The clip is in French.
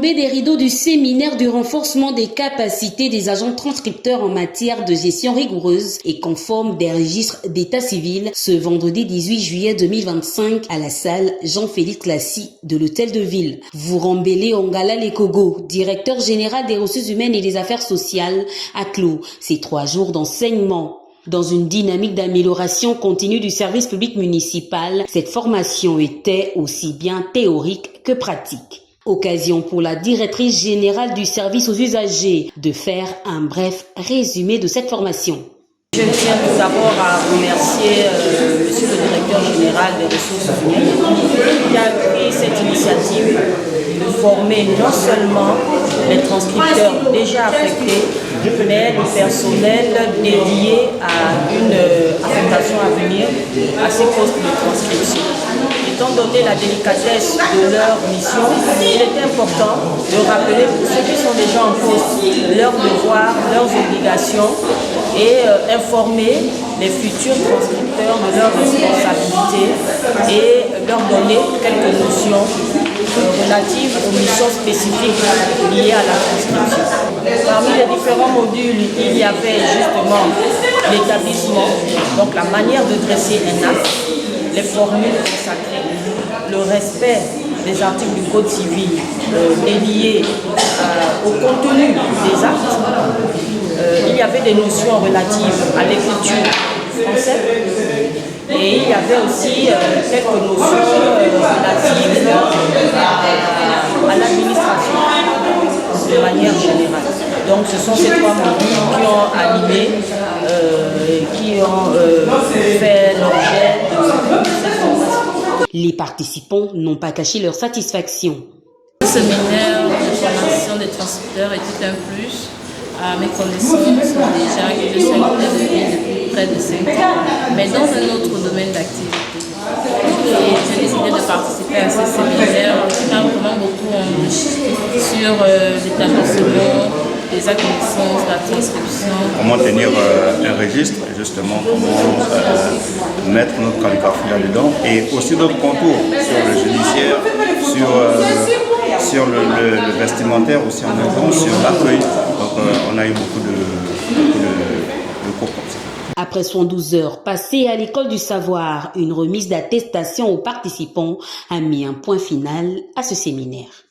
tombée des rideaux du séminaire du renforcement des capacités des agents transcripteurs en matière de gestion rigoureuse et conforme des registres d'état civil ce vendredi 18 juillet 2025 à la salle Jean-Félix Lassie de l'Hôtel de Ville. Vurambele Ongala Lekogo, directeur général des ressources humaines et des affaires sociales, a clos ces 3 jours d'enseignement. Dans une dynamique d'amélioration continue du service public municipal, cette formation était aussi bien théorique que pratique. Occasion pour la directrice générale du service aux usagers de faire un bref résumé de cette formation. Je tiens tout d'abord à remercier Monsieur le directeur général des ressources humaines qui a pris cette initiative de former non seulement les transcripteurs déjà affectés, mais le personnel dédié à une affectation à venir à ces postes de transcription. Étant donné la délicatesse de leur mission, il est important de rappeler pour ceux qui sont déjà en poste leurs devoirs, leurs obligations et informer les futurs transcripteurs de leurs responsabilités et leur donner quelques notions relatives aux missions spécifiques liées à la transcription. Parmi les différents modules, il y avait justement l'établissement, donc la manière de dresser un acte, les formules consacrées, le respect des articles du Code civil liés au contenu des actes. Il y avait des notions relatives à l'écriture française et il y avait aussi quelques notions relatives à l'administration de manière générale. Donc ce sont ces 3 modules qui ont animé, qui ont fait l'objet de cette formation. Les participants n'ont pas caché leur satisfaction. Le séminaire de formation des transcripteurs était un plus à mes connaissances déjà que je suis à l'Hôtel de Ville depuis près de 5 ans, mais dans un autre domaine d'activité. Et j'ai décidé de participer à ce séminaire qui m'a vraiment beaucoup enrichi sur l'établissement, les connaissances, la transcription. Comment tenir un registre, justement, comment mettre notre calligraphie là-dedans, et aussi d'autres contours sur le judiciaire, sur le vestimentaire, aussi en même temps, sur l'accueil. Donc on a eu beaucoup de cours comme ça. Après 112 heures passées à l'école du savoir, une remise d'attestation aux participants a mis un point final à ce séminaire.